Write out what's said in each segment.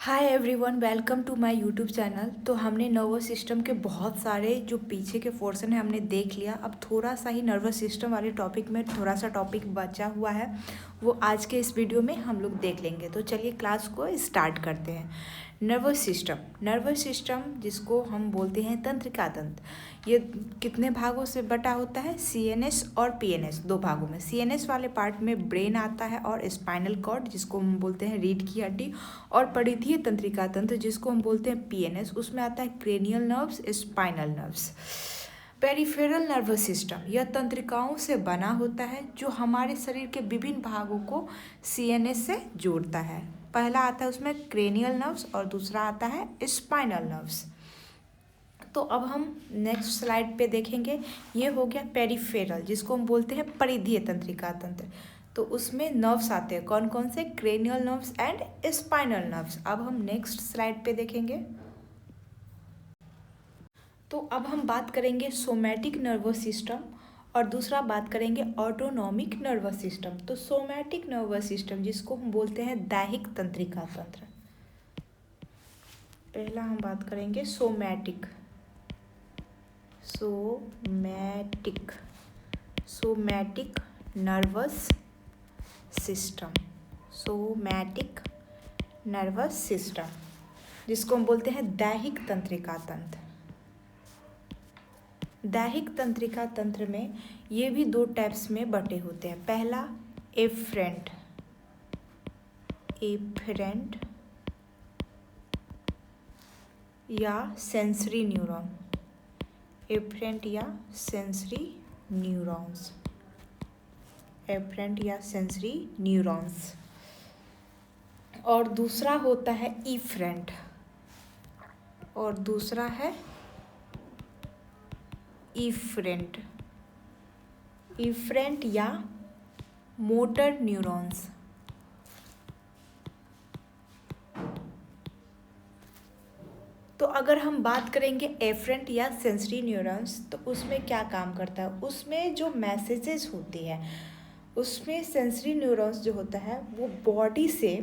Hi everyone, welcome to my YouTube channel. तो हमने nervous system के बहुत सारे जो पीछे के पोर्शन है हमने देख लिया। अब थोड़ा सा ही नर्वस सिस्टम वाले टॉपिक में थोड़ा सा टॉपिक बचा हुआ है, वो आज के इस वीडियो में हम लोग देख लेंगे। तो चलिए क्लास को स्टार्ट करते हैं। नर्वस सिस्टम जिसको हम बोलते हैं तंत्रिका तंत्र, ये कितने भागों से बटा होता है? सीएनएस और पीएनएस, दो भागों में। सीएनएस वाले पार्ट में ब्रेन आता है और स्पाइनल कॉर्ड जिसको हम बोलते हैं रीढ़ की हड्डी, और परिधीय तंत्रिका तंत्र जिसको हम बोलते हैं पीएनएस, उसमें आता है cranial nerves, spinal nerves. Peripheral nervous system यह तंत्रिकाओं से बना होता है जो हमारे शरीर के विभिन्न भागों को सीएनएस से जोड़ता है। पहला आता है उसमें क्रेनियल नर्व्स और दूसरा आता है स्पाइनल नर्व्स। तो अब हम नेक्स्ट स्लाइड पे देखेंगे। ये हो गया पेरिफेरल जिसको हम बोलते हैं परिधीय तंत्रिका तंत्र। तो उसमें नर्व्स आते हैं, कौन कौन से? Cranial nerves and spinal nerves. अब हम नेक्स्ट स्लाइड पे देखेंगे। तो अब हम बात करेंगे सोमैटिक नर्वस सिस्टम और दूसरा बात करेंगे ऑटोनॉमिक नर्वस सिस्टम। तो सोमैटिक नर्वस सिस्टम जिसको हम बोलते हैं दैहिक तंत्रिका तंत्र। पहला हम बात करेंगे सोमैटिक नर्वस सिस्टम जिसको हम बोलते हैं दैहिक तंत्रिका तंत्र। दैहिक तंत्रिका तंत्र में ये भी दो टाइप्स में बटे होते हैं। पहला एफरेंट या सेंसरी न्यूरॉन, एफरेंट या सेंसरी न्यूरॉन्स, और दूसरा होता है इफरेंट, और दूसरा है इफरेंट या मोटर न्यूरॉन्स। तो अगर हम बात करेंगे एफरेंट या सेंसरी न्यूरॉन्स, तो उसमें क्या काम करता है? उसमें जो मैसेजेस होती है, उसमें सेंसरी न्यूरॉन्स जो होता है वो बॉडी से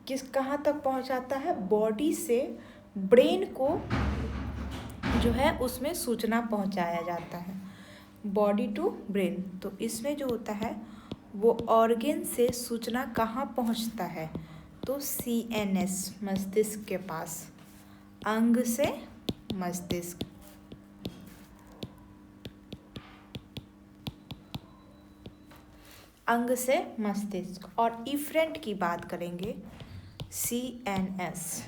कहाँ तक पहुँचाता है? बॉडी से ब्रेन को जो है उसमें सूचना पहुँचाया जाता है, बॉडी टू ब्रेन। तो इसमें जो होता है वो ऑर्गन से सूचना कहाँ पहुँचता है? तो सीएनएस, मस्तिष्क के पास, अंग से मस्तिष्क। अंग से मस्तिष्क। और इफरेंट की बात करेंगे, सीएनएस,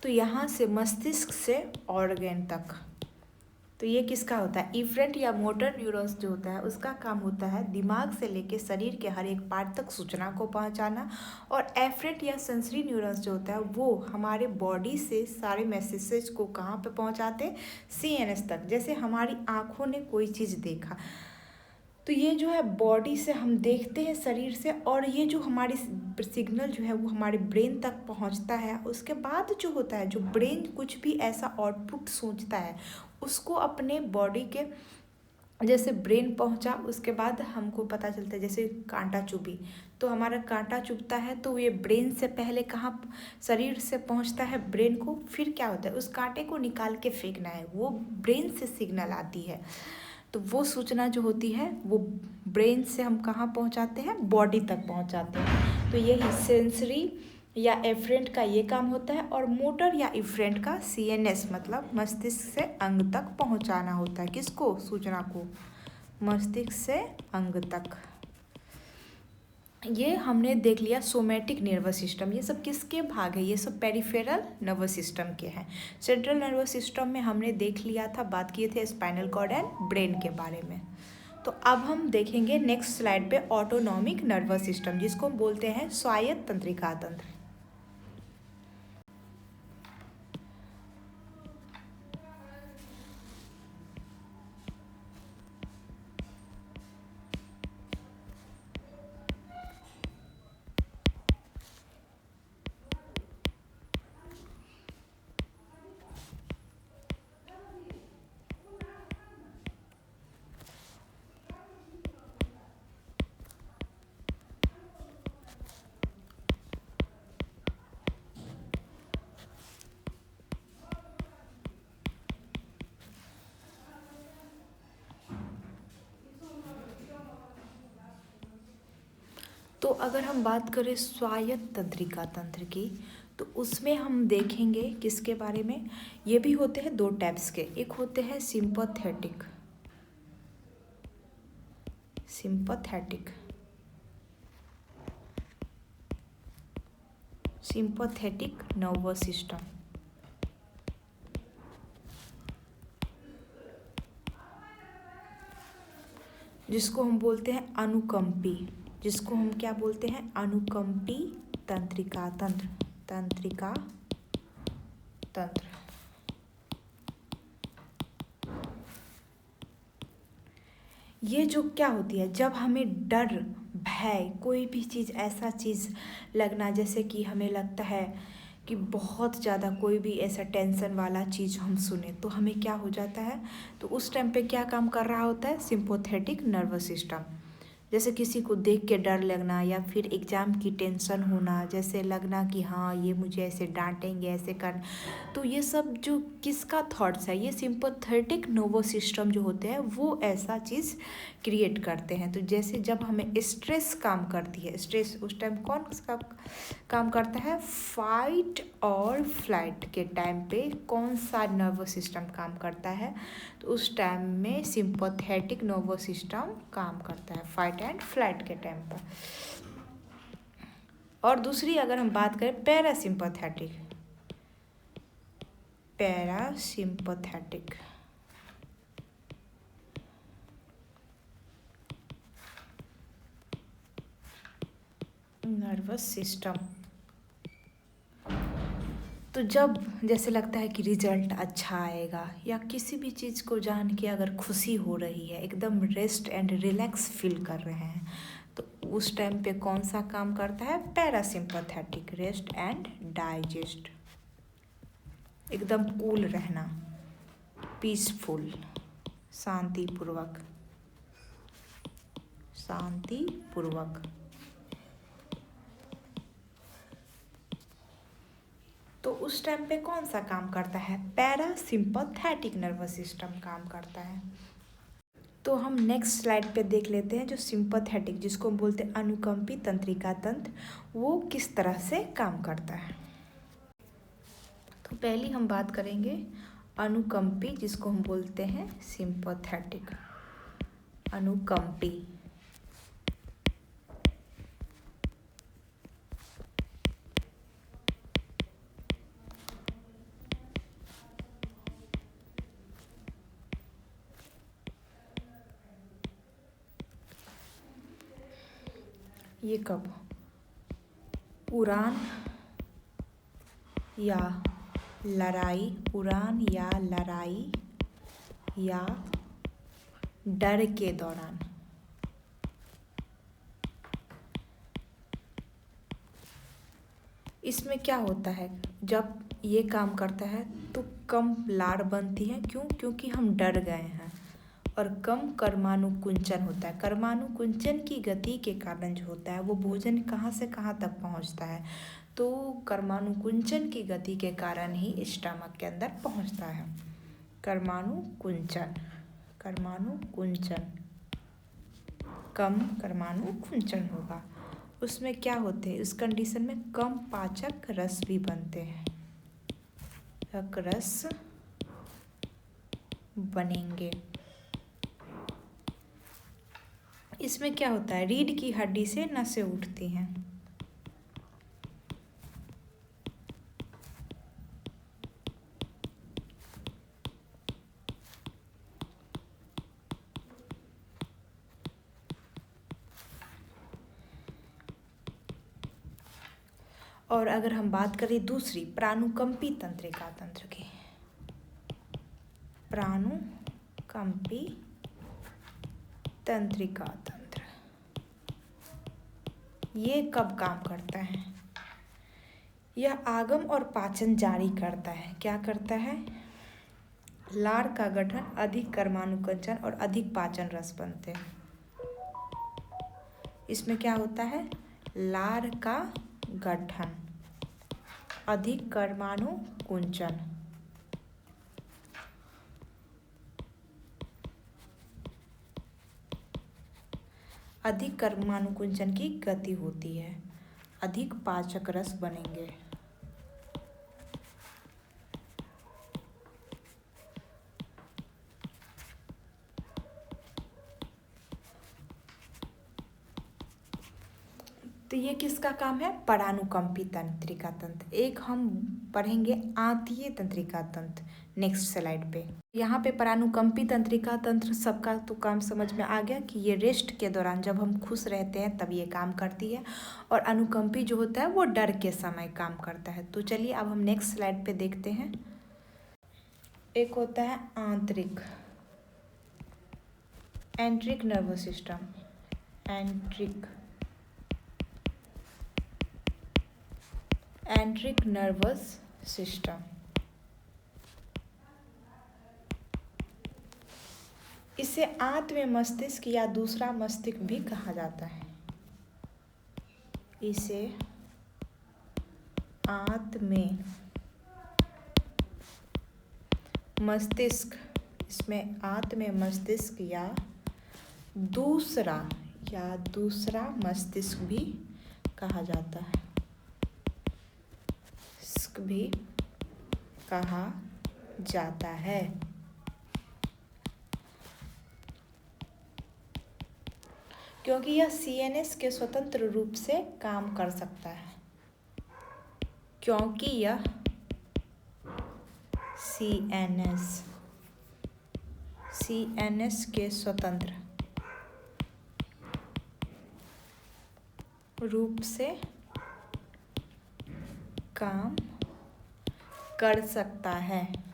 तो यहाँ से मस्तिष्क से ऑर्गन तक। तो ये किसका होता है? इफरेंट या मोटर न्यूरॉन्स जो होता है उसका काम होता है दिमाग से लेके शरीर के हर एक पार्ट तक सूचना को पहुंचाना, और एफरेंट या सेंसरी न्यूरॉन्स जो होता है वो हमारे बॉडी से सारे मैसेजेस को कहाँ पे पहुंचाते हैं? सीएनएस तक। जैसे हमारी आँखों ने कोई चीज़ देखा तो ये जो है बॉडी से हम देखते हैं, शरीर से, और ये जो हमारी सिग्नल जो है वो हमारे ब्रेन तक पहुंचता है। उसके बाद जो होता है, जो ब्रेन कुछ भी ऐसा आउटपुट सोचता है उसको अपने बॉडी के, जैसे ब्रेन पहुंचा उसके बाद हमको पता चलता है, जैसे कांटा चुभी तो हमारा कांटा चुभता है तो ये ब्रेन से पहले कहाँ? शरीर से पहुंचता है ब्रेन को। फिर क्या होता है? उस कांटे को निकाल के फेंकना है, वो ब्रेन से सिग्नल आती है। तो वो सूचना जो होती है वो ब्रेन से हम कहाँ पहुँचाते हैं? बॉडी तक पहुँचाते हैं। तो यही सेंसरी या एफरेंट का ये काम होता है, और मोटर या इफरेंट का सीएनएस मतलब मस्तिष्क से अंग तक पहुँचाना होता है। किसको? सूचना को मस्तिष्क से अंग तक। ये हमने देख लिया सोमैटिक नर्वस सिस्टम। ये सब किसके भाग है? ये सब पेरिफेरल नर्वस सिस्टम के हैं। सेंट्रल नर्वस सिस्टम में हमने देख लिया था, बात किए थे स्पाइनल कॉर्ड एंड ब्रेन के बारे में। तो अब हम देखेंगे नेक्स्ट स्लाइड पे ऑटोनॉमिक नर्वस सिस्टम जिसको हम बोलते हैं स्वायत्त तंत्रिका तंत्र। तो अगर हम बात करें स्वायत्त तंत्रिका तंत्र की, तो उसमें हम देखेंगे किसके बारे में। ये भी होते हैं दो टाइप्स के, एक होते हैं सिंपैथेटिक नर्वस सिस्टम, जिसको हम बोलते हैं अनुकंपी, जिसको हम क्या बोलते हैं, अनुकंपी तंत्रिका तंत्र। ये जो क्या होती है, जब हमें डर, भय, कोई भी चीज़, ऐसा चीज़ लगना, जैसे कि हमें लगता है कि बहुत ज़्यादा कोई भी ऐसा टेंशन वाला चीज़ हम सुने तो हमें क्या हो जाता है, तो उस टाइम पे क्या काम कर रहा होता है, सिंपैथेटिक नर्वस सिस्टम। जैसे किसी को देख के डर लगना, या फिर एग्ज़ाम की टेंशन होना, जैसे लगना कि हाँ ये मुझे ऐसे डांटेंगे, ऐसे कर, तो ये सब जो किसका थॉट्स है, ये सिंपैथेटिक नर्वस सिस्टम जो होते हैं वो ऐसा चीज़ क्रिएट करते हैं। तो जैसे जब हमें स्ट्रेस काम करती है, स्ट्रेस उस टाइम कौन उसका काम करता है, फाइट और फ्लाइट के टाइम पे कौन सा नर्वस सिस्टम काम करता है, तो उस टाइम में सिंपैथेटिक नर्वस सिस्टम काम करता है, फाइट एंड फ्लाइट के टाइम पर। और दूसरी अगर हम बात करें पैरासिम्पैथेटिक नर्वस सिस्टम, तो जब जैसे लगता है कि रिजल्ट अच्छा आएगा, या किसी भी चीज़ को जान के अगर खुशी हो रही है, एकदम रेस्ट एंड रिलैक्स फील कर रहे हैं, तो उस टाइम पे कौन सा काम करता है, पैरासिम्पैथेटिक, रेस्ट एंड डाइजेस्ट, एकदम कूल रहना, पीसफुल, शांतिपूर्वक। तो उस टाइम पे कौन सा काम करता है, पैरासिम्पैथेटिक नर्वस सिस्टम काम करता है। तो हम नेक्स्ट स्लाइड पे देख लेते हैं जो सिंपैथेटिक, जिसको हम बोलते हैं अनुकंपी तंत्रिका तंत्र, वो किस तरह से काम करता है। तो पहली हम बात करेंगे अनुकंपी, जिसको हम बोलते हैं सिंपैथेटिक, अनुकंपी। ये कब, उड़ान या लड़ाई या डर के दौरान, इसमें क्या होता है, जब ये काम करता है तो कम लार बनती है, क्योंकि हम डर गए हैं, और कम कर्मानुकुंचन होता है। कर्मानुकुंचन की गति के कारण जो होता है वो भोजन कहाँ से कहाँ तक पहुँचता है, तो कर्मानुकुंचन की गति के कारण ही स्टमक के अंदर पहुँचता है। कर्मानुकुंचन, कम कर्मानुकुंचन होगा, उसमें क्या होते हैं, इस कंडीशन में कम पाचक रस भी बनते हैं, रस बनेंगे। इसमें क्या होता है, रीढ़ की हड्डी से नसें उठती हैं, और अगर हम बात करें दूसरी प्राणुकंपी तंत्रिका तंत्र की, प्राणुकंपी तंत्रिका तंत्र, ये कब काम करता है, यह आगम और पाचन जारी करता है। क्या करता है, लार का गठन, अधिक कर्मानुकुंचन और अधिक पाचन रस बनते हैं। इसमें क्या होता है, लार का गठन, अधिक कर्मानुकुंचन, अधिक कर्मानुकुंचन की गति होती है, अधिक पाचक रस बनेंगे। तो ये किसका काम है? परानुकंपी तंत्रिका तंत्र। एक हम पढ़ेंगे आंतीय तंत्रिका तंत्र नेक्स्ट स्लाइड पे। यहाँ पे परानुकंपी तंत्रिका तंत्र सबका तो काम समझ में आ गया कि ये रेस्ट के दौरान जब हम खुश रहते हैं तब ये काम करती है, और अनुकंपी जो होता है वो डर के समय काम करता है। तो चलिए अब हम नेक्स्ट स्लाइड पे देखते हैं। एक होता है आंतरिक, एंट्रिक नर्वस सिस्टम, एंट्रिक नर्वस सिस्टम। इसे आत्म मस्तिष्क या दूसरा मस्तिष्क भी कहा जाता है। इसे आत्म मस्तिष्क, इसमें आत्म मस्तिष्क या दूसरा मस्तिष्क भी कहा जाता है, भी कहा जाता है। क्योंकि यह सीएनएस के स्वतंत्र रूप से काम कर सकता है, क्योंकि यह सीएनएस के स्वतंत्र रूप से काम कर सकता है।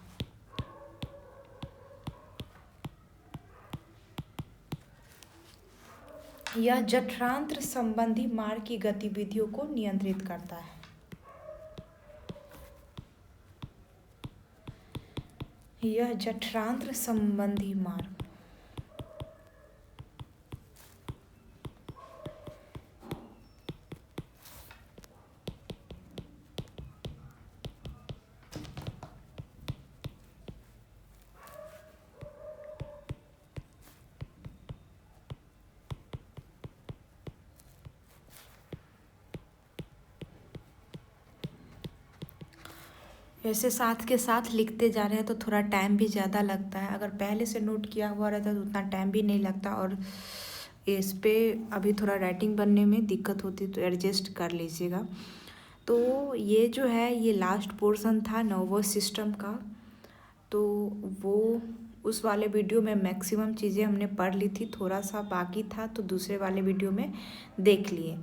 यह जठरांत्र संबंधी मार्ग की गतिविधियों को नियंत्रित करता है। यह जठरांत्र संबंधी मार्ग वैसे साथ के साथ लिखते जा रहे हैं तो थोड़ा टाइम भी ज़्यादा लगता है। अगर पहले से नोट किया हुआ रहता तो उतना टाइम भी नहीं लगता, और इस पे अभी थोड़ा राइटिंग बनने में दिक्कत होती तो एडजस्ट कर लीजिएगा। तो ये जो है ये लास्ट पोर्शन था नर्वस सिस्टम का। तो वो उस वाले वीडियो में मैक्सिमम चीज़ें हमने पढ़ ली थी, थोड़ा सा बाकी था तो दूसरे वाले वीडियो में देख लिए।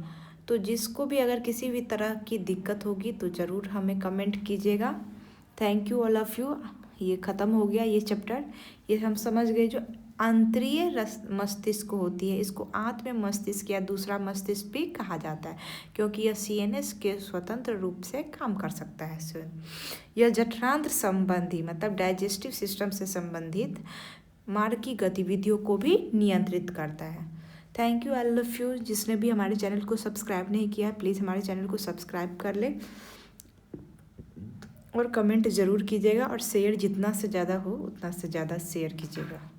तो जिसको भी अगर किसी भी तरह की दिक्कत होगी तो ज़रूर हमें कमेंट कीजिएगा। Thank you all of you. ये ख़त्म हो गया ये चैप्टर। ये हम समझ गए जो आंतरिक मस्तिष्क होती है, इसको आत्म मस्तिष्क या दूसरा मस्तिष्क भी कहा जाता है, क्योंकि यह सीएनएस के स्वतंत्र रूप से काम कर सकता है। यह जठरांत्र संबंधी मतलब डाइजेस्टिव सिस्टम से संबंधित मार्ग की गतिविधियों को भी नियंत्रित करता है। Thank you all of you. जिसने भी हमारे चैनल को सब्सक्राइब नहीं किया प्लीज़ हमारे चैनल को सब्सक्राइब कर ले, और कमेंट ज़रूर कीजिएगा, और शेयर जितना से ज़्यादा हो उतना से ज़्यादा शेयर कीजिएगा।